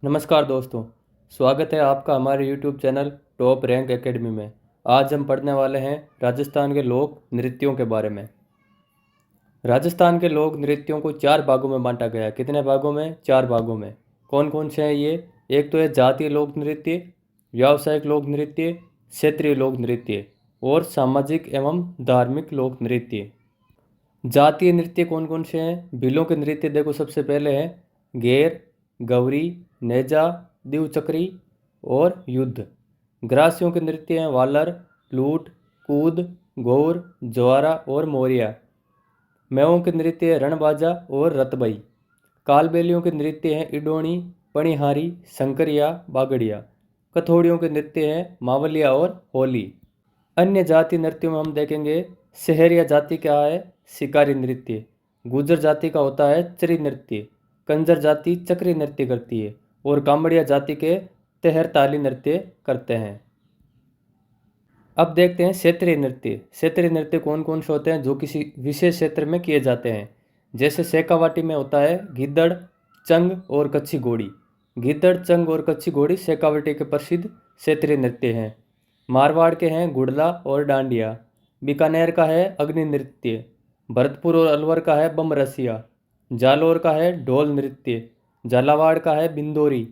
नमस्कार दोस्तों। स्वागत है आपका हमारे YouTube channel top rank academy में। आज हम पढ़ने वाले हैं राजस्थान के लोक नृत्यों के बारे में। राजस्थान के लोक नृत्यों को 4 भागों में बांटा गया है। कितने भागों में? 4 भागों में। कौन कौन से हैं ये? एक तो है जातीय लोक नृत्य, व्यावसायिक लोक नृत्य, क्षेत्रीय लोक नृत्य और सामाजिक एवं धार्मिक लोक नृत्य। जातीय नृत्य कौन कौन से हैं? भीलों के नृत्य देखो, सबसे पहले है घेर, गौरी, नेजा, दिवचक्री और युद्ध। ग्रासियों के नृत्य हैं वालर, लूट, कूद, गौर, ज्वारा और मोरिया। मेवों के नृत्य हैं रणबाजा और रतबई। कालबेलियों के नृत्य हैं इडोणी, पणिहारी, शंकरिया, बागड़िया। कथोड़ियों के नृत्य हैं मावलिया और होली। अन्य जाति नृत्यों में हम देखेंगे शहरिया जाति का है शिकारी नृत्य, गुर्जर जाति का होता है चरी नृत्य, कंजर जाति चक्री नृत्य करती है और कांबड़िया जाति के तेहर ताली नृत्य करते हैं। अब देखते हैं क्षेत्रीय नृत्य। क्षेत्रीय नृत्य कौन कौन से होते हैं जो किसी विशेष क्षेत्र में किए जाते हैं। जैसे शेखावाटी में होता है गिद्दड़, चंग और कच्छी घोड़ी। गिद्दड़, चंग और कच्छी घोड़ी शेखावाटी के प्रसिद्ध क्षेत्रीय नृत्य हैं। मारवाड़ के हैं गुड़ला और डांडिया। बीकानेर का है अग्नि नृत्य। भरतपुर और अलवर का है बम रसिया। जालौर का है ढोल नृत्य। झालावाड़ का है बिंदोरी।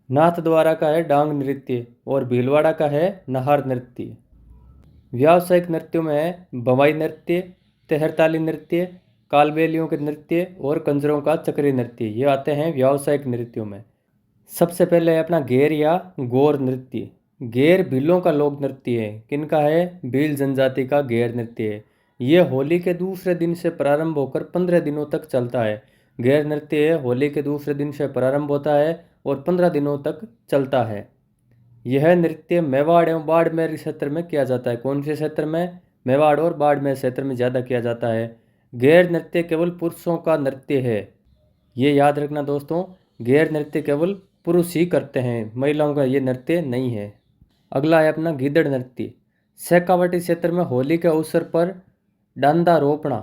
नाथद्वारा का है डांग नृत्य और भीलवाड़ा का है नाहर नृत्य। व्यावसायिक नृत्यों में है बवाई नृत्य, तेहरताली नृत्य, कालबेलियों के नृत्य और कंजरों का चक्री नृत्य। ये आते हैं व्यावसायिक नृत्यों में। सबसे पहले है अपना घेर या गौर नृत्य। घेर भीलों का लोक नृत्य है। किनका है? भील जनजाति का घेर नृत्य है। ये होली के दूसरे दिन से प्रारंभ होकर 15 दिनों तक चलता है। घेर नृत्य होली के दूसरे दिन से प्रारंभ होता है और 15 दिनों तक चलता है। यह नृत्य मेवाड़ एवं बाड़मेर क्षेत्र में किया जाता है। कौन से क्षेत्र में? मेवाड़ और बाड़मेर क्षेत्र में ज़्यादा किया जाता है। घेर नृत्य केवल पुरुषों का नृत्य है। ये याद रखना दोस्तों, घेर नृत्य केवल पुरुष ही करते हैं, महिलाओं का ये नृत्य नहीं है। अगला है अपना गिद्दड़ नृत्य। शेखावाटी क्षेत्र में होली के अवसर पर डांडा रोपणा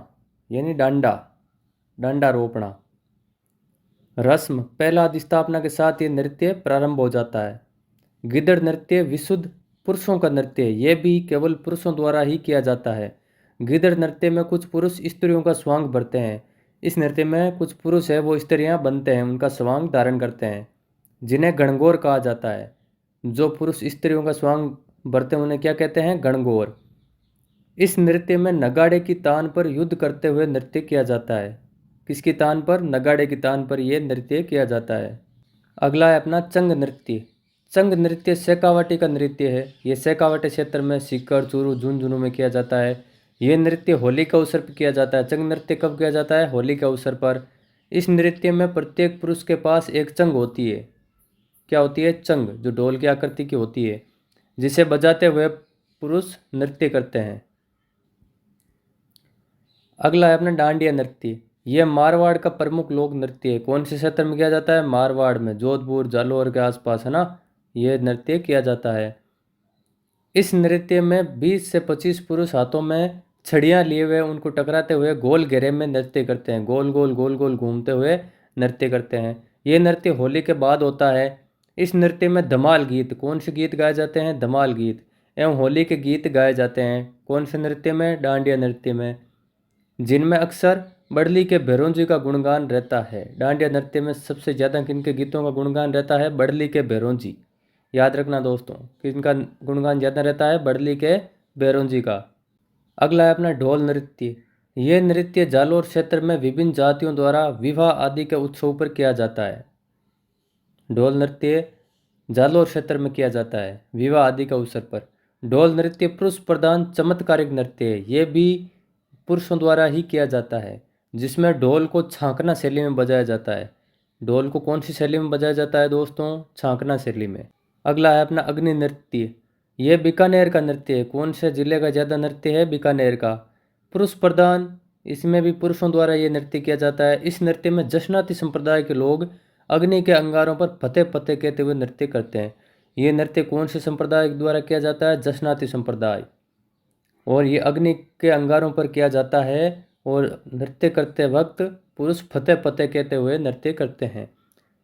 यानी डांडा रोपणा रस्म पहला अधिस्थापना के साथ ये नृत्य प्रारंभ हो जाता है। गिद्दड़ नृत्य विशुद्ध पुरुषों का नृत्य है। ये भी केवल पुरुषों द्वारा ही किया जाता है। गिद्दड़ नृत्य में कुछ पुरुष स्त्रियों का स्वांग भरते हैं। इस नृत्य में कुछ पुरुष है वो स्त्रियां बनते हैं, उनका स्वांग धारण करते हैं, जिन्हें गणगौर कहा जाता है। जो पुरुष स्त्रियों का स्वांग भरते हैं उन्हें क्या कहते हैं? गणगौर। इस नृत्य में नगाड़े की तान पर युद्ध करते हुए नृत्य किया जाता है। किसकी तान पर? नगाड़े की तान पर यह नृत्य किया जाता है। अगला है अपना चंग नृत्य। चंग नृत्य शेखावाटी का नृत्य है। ये शेखावाटी क्षेत्र में सीकर, चूरू, झुंझुनू में किया जाता है। ये नृत्य होली के अवसर पर किया जाता है। चंग नृत्य कब किया जाता है? होली के अवसर पर। इस नृत्य में प्रत्येक पुरुष के पास एक चंग होती है। क्या होती है? चंग, जो ढोल की आकृति की होती है, जिसे बजाते हुए पुरुष नृत्य करते हैं। अगला है अपना डांडिया नृत्य। यह मारवाड़ का प्रमुख लोक नृत्य है। कौन से क्षेत्र में किया जाता है? मारवाड़ में, जोधपुर, जालौर के आसपास, है ना, यह नृत्य किया जाता है। इस नृत्य में 20 से 25 पुरुष हाथों में छड़ियाँ लिए हुए उनको टकराते हुए गोल घेरे में नृत्य करते हैं। गोल गोल गोल गोल घूमते हुए नृत्य करते हैं। ये नृत्य होली के बाद होता है। इस नृत्य में धमाल गीत, कौन से गीत गाए जाते हैं? धमाल गीत एवं होली के गीत गाए जाते हैं। कौन से नृत्य में? डांडिया नृत्य में, जिनमें अक्सर बड़ली के भैरों जी का गुणगान रहता है। डांडिया नृत्य में सबसे ज़्यादा किनके गीतों का गुणगान रहता है? बड़ली के भैरों जी। याद रखना दोस्तों, किनका गुणगान ज़्यादा रहता है? बड़ली के भैरों जी का। अगला है अपना ढोल नृत्य। ये नृत्य जालौर क्षेत्र में विभिन्न जातियों द्वारा विवाह आदि के उत्सव पर किया जाता है। ढोल नृत्य जालौर क्षेत्र में किया जाता है विवाह आदि के अवसर पर। ढोल नृत्य पुरुष प्रधान चमत्कारिक नृत्य है। ये भी पुरुषों द्वारा ही किया जाता है, जिसमें ढोल को छांकना शैली में बजाया जाता है। ढोल को कौन सी शैली में बजाया जाता है दोस्तों? छांकना शैली में। अगला है अपना अग्नि नृत्य। यह बीकानेर का नृत्य है। कौन से जिले का ज़्यादा नृत्य है? बीकानेर का। पुरुष प्रधान, इसमें भी पुरुषों द्वारा ये नृत्य किया जाता है। इस नृत्य में जशनाती संप्रदाय के लोग अग्नि के अंगारों पर फतेह फतेह कहते हुए नृत्य करते हैं। ये नृत्य कौन से संप्रदाय द्वारा किया जाता है? जशनाती संप्रदाय। और ये अग्नि के अंगारों पर किया जाता है और नृत्य करते वक्त पुरुष फतेह फतेह कहते हुए नृत्य करते हैं।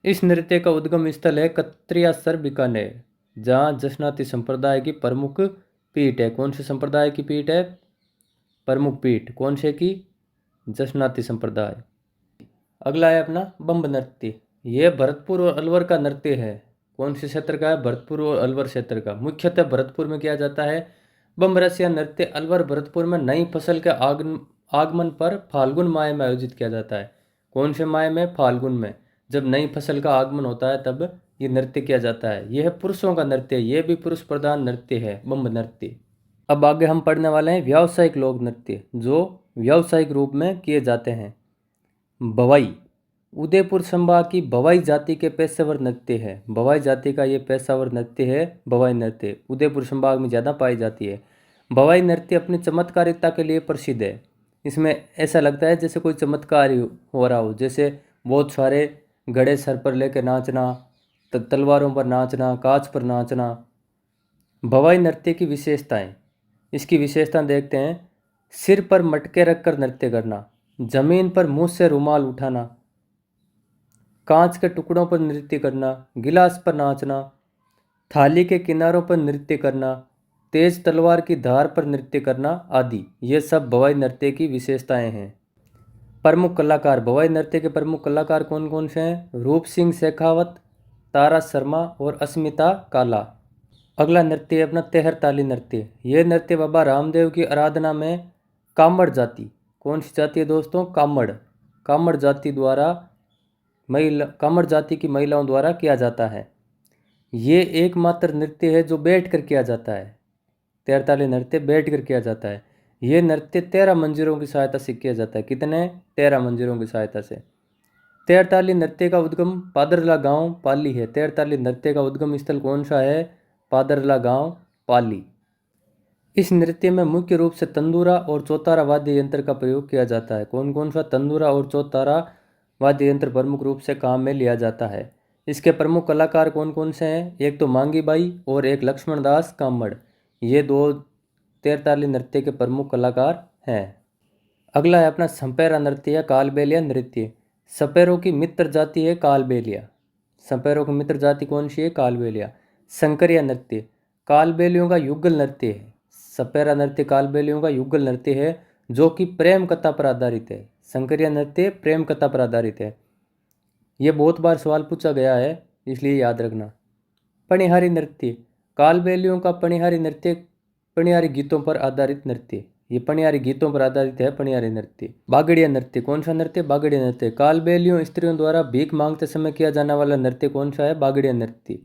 इस नृत्य का उद्गम स्थल है कत्रियासर बीकानेर, जहाँ जसनाती संप्रदाय की प्रमुख पीठ है। कौन से संप्रदाय की पीठ है? प्रमुख पीठ कौन से की? जसनाती संप्रदाय। अगला है अपना बम्ब नृत्य। यह भरतपुर और अलवर का नृत्य है। कौन से क्षेत्र का है? भरतपुर और अलवर क्षेत्र का। मुख्यतः भरतपुर में किया जाता है। बम्ब रसिया नृत्य अलवर भरतपुर में नई फसल के आगमन पर फाल्गुन माह में आयोजित किया जाता है। कौन से माह में? फाल्गुन में। जब नई फसल का आगमन होता है तब ये नृत्य किया जाता है। यह पुरुषों का नृत्य है, यह भी पुरुष प्रधान नृत्य है, बम्ब नृत्य। अब आगे हम पढ़ने वाले हैं व्यावसायिक लोक नृत्य, जो व्यावसायिक रूप में किए जाते हैं। बवाई उदयपुर संभाग की बवाई जाति के पेशेवर नृत्य है। बवाई जाति का ये पेशेवर नृत्य है, बवाई नृत्य उदयपुर संभाग में ज़्यादा पाई जाती है। बवाई नृत्य अपनी चमत्कारिता के लिए प्रसिद्ध है। इसमें ऐसा लगता है जैसे कोई चमत्कार ही हो रहा हो, जैसे बहुत सारे घड़े सर पर लेकर नाचना, तलवारों पर नाचना, कांच पर नाचना। बवाई नृत्य की विशेषताएं, इसकी विशेषता देखते हैं। सिर पर मटके रखकर नृत्य करना, जमीन पर मुंह से रुमाल उठाना, कांच के टुकड़ों पर नृत्य करना, गिलास पर नाचना, थाली के किनारों पर नृत्य करना, तेज तलवार की धार पर नृत्य करना आदि। ये सब बवाई नृत्य की विशेषताएं हैं। प्रमुख कलाकार, बवाई नृत्य के प्रमुख कलाकार कौन कौन से हैं? रूप सिंह शेखावत, तारा शर्मा और अस्मिता काला। अगला नृत्य है अपना तेहरताली नृत्य। यह नृत्य बाबा रामदेव की आराधना में कामड़ जाति, कौन सी जाति है दोस्तों? कामड़। कामड़ जाति द्वारा कामड़ जाति की महिलाओं द्वारा किया जाता है। ये एकमात्र नृत्य है जो बैठ कर किया जाता है। तेहरताली नृत्य बैठ कर किया जाता है। ये नृत्य 13 मंजीरों की सहायता से किया जाता है। कितने? 13 मंजीरों की सहायता से। तेहरताली नृत्य का उद्गम पादरला गांव पाली है। तेहरताली नृत्य का उद्गम स्थल कौन सा है? पादरला गांव पाली। इस नृत्य में मुख्य रूप से तंदूरा और चौतारा वाद्य यंत्र का प्रयोग किया जाता है। कौन कौन सा? तंदूरा और चौतारा वाद्य यंत्र प्रमुख रूप से काम में लिया जाता है। इसके प्रमुख कलाकार कौन कौन से हैं? एक तो मांगी बाई और एक लक्ष्मण दास कामड़। ये दो तेहरताली नृत्य के प्रमुख कलाकार हैं। अगला है अपना सपेरा नृत्य या कालबेलिया नृत्य। सपेरों की मित्र जाति है कालबेलिया। सपेरों की मित्र जाति कौन सी है? कालबेलिया। शंकरिया नृत्य कालबेलियों का युगल नृत्य है। सपेरा नृत्य कालबेलियों का युगल नृत्य है जो कि प्रेम कथा पर आधारित है। शंकरिया नृत्य प्रेम कथा पर आधारित है। ये बहुत बार सवाल पूछा गया है, इसलिए याद रखना। पणिहारी नृत्य कालबेलियों का पणिहारी नृत्य पणिहारी गीतों पर आधारित नृत्य। ये पणिहारी गीतों पर आधारित है पणिहारी नृत्य। बागड़िया नृत्य कौन सा नृत्य? बागड़िया नृत्य कालबेलियों स्त्रियों द्वारा भीख मांगते समय किया जाने वाला नृत्य कौन सा है? बागड़िया नृत्य।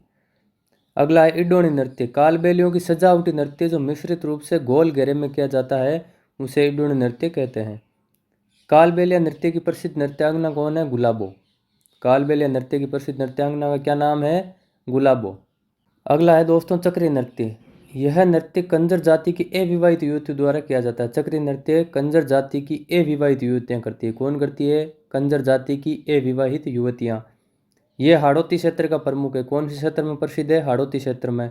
अगला है इडोणी नृत्य कालबेलियों की सजावटी नृत्य जो मिश्रित रूप से गोल घेरे में किया जाता है, उसे इडोणी नृत्य कहते हैं। कालबेलिया नृत्य की प्रसिद्ध नृत्यांगना कौन है? गुलाबो। कालबेलिया नृत्य की प्रसिद्ध नृत्यांगना का क्या नाम है? गुलाबो। अगला है दोस्तों चक्री नृत्य। यह नृत्य कंजर जाति की अविवाहित युवतियों द्वारा किया जाता है। चक्री नृत्य कंजर जाति की अविवाहित युवतियाँ करती है। कौन करती है? कंजर जाति की अविवाहित युवतियाँ। ये हाड़ौती क्षेत्र का प्रमुख है। कौन से क्षेत्र में प्रसिद्ध है? हाड़ौती क्षेत्र में।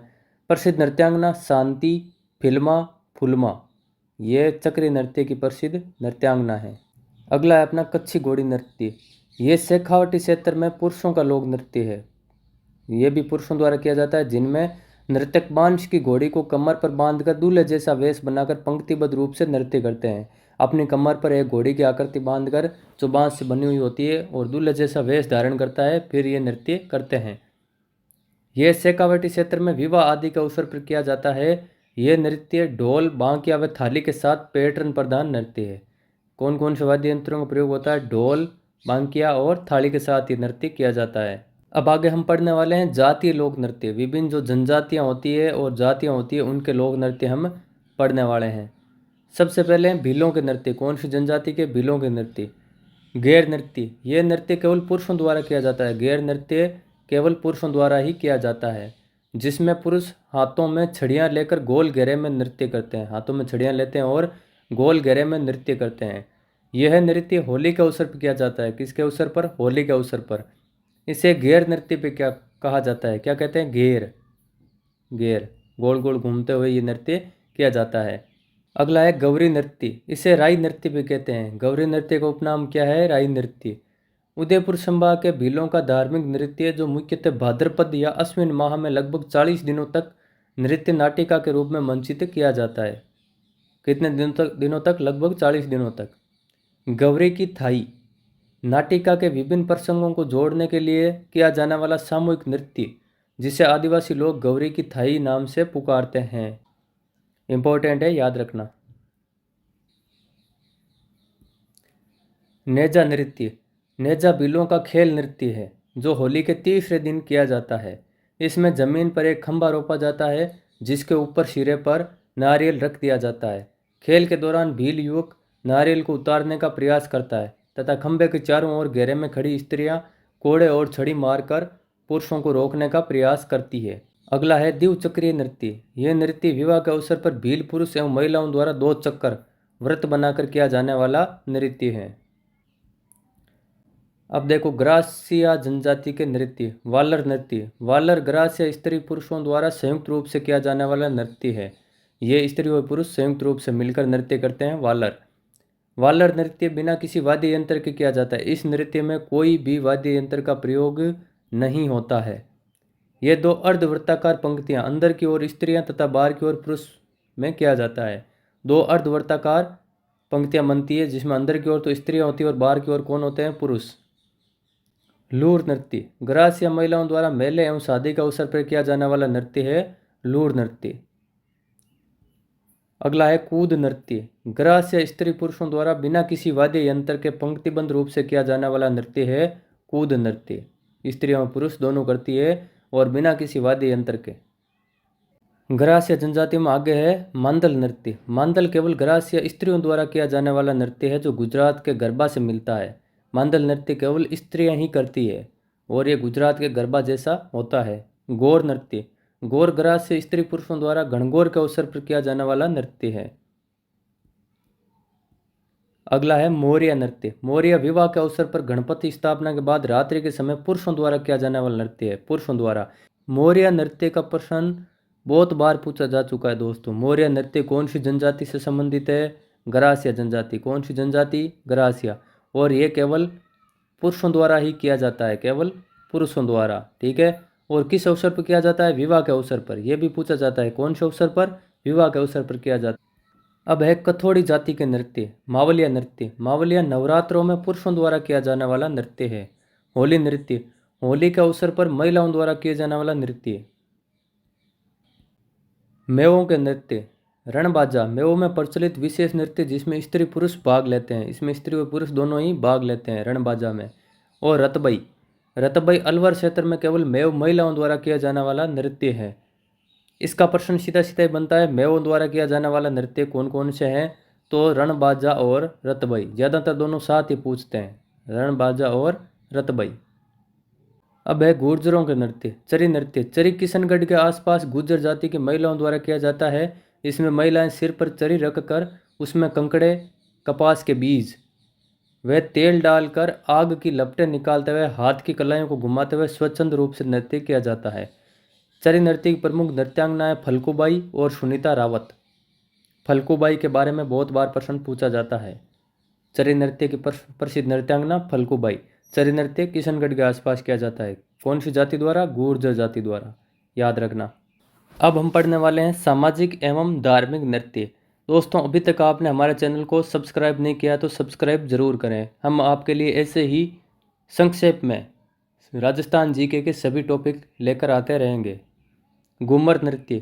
प्रसिद्ध नृत्यांगना शांति, फिल्मा, फुलमा। ये चक्री नृत्य की प्रसिद्ध नृत्यांगना है। अगला है अपना कच्छी घोड़ी नृत्य। ये शेखावटी क्षेत्र में पुरुषों का लोक नृत्य है। ये भी पुरुषों द्वारा किया जाता है, जिनमें नृत्यक बांस की घोड़ी को कमर पर बांधकर दूल्हे जैसा वेश बनाकर पंक्तिबद्ध रूप से नृत्य करते हैं। अपनी कमर पर एक घोड़ी की आकृति बांधकर जो बांस से बनी हुई होती है और दूल्हे जैसा वेश धारण करता है, फिर ये नृत्य करते हैं। यह शेखावटी क्षेत्र में विवाह आदि के अवसर पर किया जाता है। यह नृत्य ढोल, बांकिया व थाली के साथ पैटर्न प्रधान नृत्य है। कौन कौन से वाद्य यंत्रों का प्रयोग होता है? ढोल, बांकिया और थाली के साथ ये नृत्य किया जाता है। अब आगे हम पढ़ने वाले हैं जातीय लोक नृत्य। विभिन्न जो जनजातियाँ होती है और जातियाँ होती है उनके लोक नृत्य हम पढ़ने वाले हैं। सबसे पहले हैं भीलों के नृत्य। कौन सी जनजाति के? भीलों के नृत्य। गैर नृत्य, यह नृत्य केवल पुरुषों द्वारा किया जाता है। गैर नृत्य केवल पुरुषों द्वारा ही किया जाता है, जिसमें पुरुष हाथों में छड़ियाँ लेकर गोल घेरे में नृत्य करते हैं। हाथों में छड़ियाँ लेते हैं और गोल घेरे में नृत्य करते हैं। यह नृत्य होली के अवसर पर किया जाता है। किसके अवसर पर? होली के अवसर पर। इसे घेर नृत्य पे क्या कहा जाता है? क्या कहते हैं? घेर। घेर, गोल गोल घूमते हुए ये नृत्य किया जाता है। अगला है गौरी नृत्य। इसे राई नृत्य भी कहते हैं। गौरी नृत्य का उपनाम क्या है? राई नृत्य। उदयपुर संभाग के भीलों का धार्मिक नृत्य जो मुख्यतः भाद्रपद या अश्विन माह में लगभग 40 दिनों तक नृत्य नाटिका के रूप में मंचित किया जाता है। कितने दिनों तक लगभग 40 दिनों तक। गौरी की थाई नाटिका के विभिन्न प्रसंगों को जोड़ने के लिए किया जाने वाला सामूहिक नृत्य जिसे आदिवासी लोग गौरी की थाई नाम से पुकारते हैं। इंपॉर्टेंट है, याद रखना। नेजा नृत्य। नेजा भीलों का खेल नृत्य है जो होली के तीसरे दिन किया जाता है। इसमें जमीन पर एक खंभा रोपा जाता है जिसके ऊपर सिरे पर नारियल रख दिया जाता है। खेल के दौरान भील युवक नारियल को उतारने का प्रयास करता है तथा खंभे के चारों ओर घेरे में खड़ी स्त्रियां कोड़े और छड़ी मारकर पुरुषों को रोकने का प्रयास करती है। अगला है द्विचक्रीय नृत्य। यह नृत्य विवाह के अवसर पर भील पुरुष एवं महिलाओं द्वारा 2 चक्कर व्रत बनाकर किया जाने वाला नृत्य है। अब देखो ग्रासिया जनजाति के नृत्य। वालर नृत्य। वालर ग्रासिया स्त्री पुरुषों द्वारा संयुक्त रूप से किया जाने वाला नृत्य है। ये स्त्री और पुरुष संयुक्त रूप से मिलकर नृत्य करते हैं। वालर वालर नृत्य बिना किसी वाद्य यंत्र के किया जाता है। इस नृत्य में कोई भी वाद्य यंत्र का प्रयोग नहीं होता है। ये 2 अर्धवृत्ताकार पंक्तियां अंदर की ओर स्त्रियां तथा बाहर की ओर पुरुष में किया जाता है। 2 अर्धवृत्ताकार पंक्तियां बनती है जिसमें अंदर की ओर तो स्त्रियां होती है और बाहर की ओर कौन होते हैं? पुरुष। लूर नृत्य। ग्रासिया महिलाओं द्वारा मेले एवं शादी के अवसर पर किया जाने वाला नृत्य है लूर नृत्य। अगला है कूद नृत्य। ग्रासिया स्त्री पुरुषों द्वारा बिना किसी वाद्य यंत्र के पंक्तिबद्ध रूप से किया जाने वाला नृत्य है कूद नृत्य। स्त्री एवं पुरुष दोनों करती है और बिना किसी वाद्य यंत्र के। ग्रासिया जनजाति में आगे है मांदल नृत्य। मांदल केवल ग्रासिया स्त्रियों द्वारा किया जाने वाला नृत्य है जो गुजरात के गरबा से मिलता है। मांदल नृत्य केवल स्त्रियां ही करती है और ये गुजरात के गरबा जैसा होता है। गौर नृत्य। गौर ग्रासिया स्त्री पुरुषों द्वारा घनघोर के अवसर पर किया जाने वाला नृत्य है। अगला है मौर्य नृत्य। मौर्य विवाह के अवसर पर गणपति स्थापना के बाद रात्रि के समय पुरुषों द्वारा किया जाने वाला नृत्य है। पुरुषों द्वारा। मौर्य नृत्य का प्रश्न बहुत बार पूछा जा चुका है दोस्तों। मौर्य नृत्य कौन सी जनजाति से संबंधित है? ग्रासिया जनजाति। कौन सी जनजाति? ग्रासिया। और ये केवल पुरुषों द्वारा ही किया जाता है, केवल पुरुषों द्वारा। ठीक है। और किस अवसर पर किया जाता है? विवाह के अवसर पर। यह भी पूछा जाता है कौन से अवसर पर? विवाह के अवसर पर किया जाता है। अब है कथोड़ी जाति के नृत्य। मावलिया नृत्य। मावलिया नवरात्रों में पुरुषों द्वारा किया जाने वाला नृत्य है। होली नृत्य। होली के अवसर पर महिलाओं द्वारा किया जाने वाला नृत्य। मेवों के नृत्य। रणबाजा। मेवों में प्रचलित विशेष नृत्य जिसमें स्त्री पुरुष भाग लेते हैं। इसमें स्त्री और पुरुष दोनों ही भाग लेते हैं रणबाजा में। और रतबई। रतबई अलवर क्षेत्र में केवल मेव महिलाओं द्वारा किया जाने वाला नृत्य है। इसका प्रश्न सीधा सीधा ही बनता है मेवों द्वारा किया जाने वाला नृत्य कौन कौन से हैं? तो रणबाजा और रतबई। ज़्यादातर दोनों साथ ही पूछते हैं, रणबाजा और रतबई। अब है गुर्जरों के नृत्य। चरी नृत्य। चरी किशनगढ़ के आसपास गुर्जर जाति की महिलाओं द्वारा किया जाता है। इसमें महिलाएं सिर पर चरी रखकर उसमें कंकड़े, कपास के बीज व तेल डालकर आग की लपटें निकालते हुए हाथ की कलाइयों को घुमाते हुए स्वच्छंद रूप से नृत्य किया जाता है। चरी नृत्य की प्रमुख नृत्यांगनाएं फल्गुबाई और सुनीता रावत। फल्गुबाई के बारे में बहुत बार प्रश्न पूछा जाता है। चरी नृत्य की प्रसिद्ध नृत्यांगना फल्गुबाई। चरी नृत्य किशनगढ़ के आसपास किया जाता है। कौन सी जाति द्वारा? गुर्जर जाति द्वारा। याद रखना। अब हम पढ़ने वाले हैं सामाजिक एवं धार्मिक नृत्य। दोस्तों अभी तक आपने हमारे चैनल को सब्सक्राइब नहीं किया तो सब्सक्राइब जरूर करें। हम आपके लिए ऐसे ही संक्षेप में राजस्थान जीके के सभी टॉपिक लेकर आते रहेंगे। घूमर नृत्य।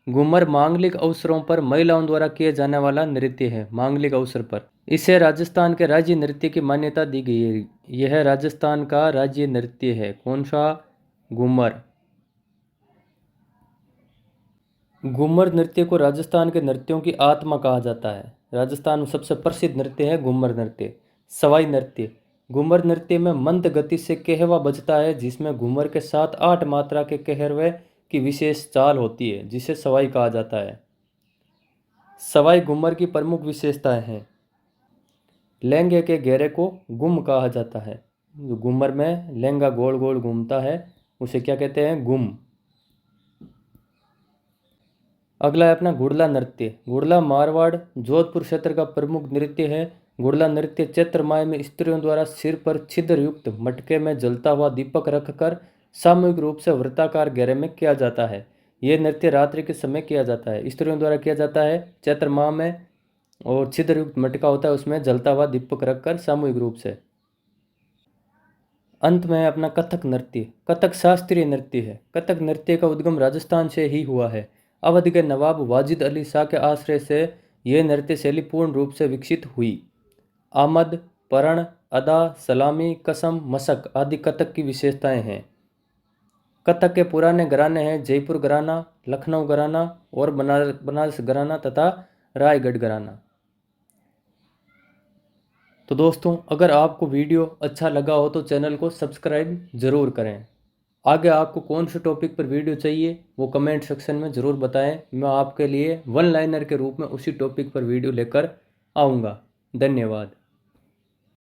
घूमर मांगलिक अवसरों पर महिलाओं द्वारा किए जाने वाला नृत्य है। मांगलिक अवसर पर इसे राजस्थान के राज्य नृत्य की मान्यता दी गई है। यह राजस्थान का राज्य नृत्य है। कौन सा? घूमर। घूमर नृत्य को राजस्थान के नृत्यों की आत्मा कहा जाता है। राजस्थान में सबसे प्रसिद्ध नृत्य है घूमर नृत्य। सवाई नृत्य। घूमर नृत्य में मंद गति से कहवा बजता है जिसमें घूमर के साथ 8 मात्रा के कहरवे की विशेष चाल होती है जिसे सवाई कहा जाता है। सवाई घूमर की प्रमुख विशेषताएं हैं। लहंगे के घेरे को गुम कहा जाता है। जो घूमर में लहंगा गोल गोल घूमता है उसे क्या कहते हैं? गुम। अगला है अपना गुड़ला नृत्य। गुड़ला मारवाड़ जोधपुर क्षेत्र का प्रमुख नृत्य है गुड़ला नृत्य चैत्र माह में स्त्रियों द्वारा सिर पर छिद्र युक्त मटके में जलता हुआ दीपक रखकर सामूहिक रूप से वृत्ताकार घेरे में किया जाता है। यह नृत्य रात्रि के समय किया जाता है, स्त्रियों द्वारा किया जाता है चैत्र माह में, और छिद्र युक्त मटका होता है उसमें जलता हुआ दीपक रखकर सामूहिक रूप से। अंत में अपना कथक नृत्य। कथक शास्त्रीय नृत्य है। कथक नृत्य का उद्गम राजस्थान से ही हुआ है। अवध के नवाब वाजिद अली शाह के आश्रय से यह नृत्य शैली पूर्ण रूप से विकसित हुई। आमद, परण, अदा, सलामी, कसम, मशक आदि कथक की विशेषताएं हैं। कथक के पुराने घराने हैं जयपुर घराना, लखनऊ घराना और बनारस घराना तथा रायगढ़ घराना। तो दोस्तों, अगर आपको वीडियो अच्छा लगा हो तो चैनल को सब्सक्राइब ज़रूर करें। आगे आपको कौन से टॉपिक पर वीडियो चाहिए वो कमेंट सेक्शन में ज़रूर बताएं। मैं आपके लिए वन लाइनर के रूप में उसी टॉपिक पर वीडियो लेकर आऊँगा। धन्यवाद।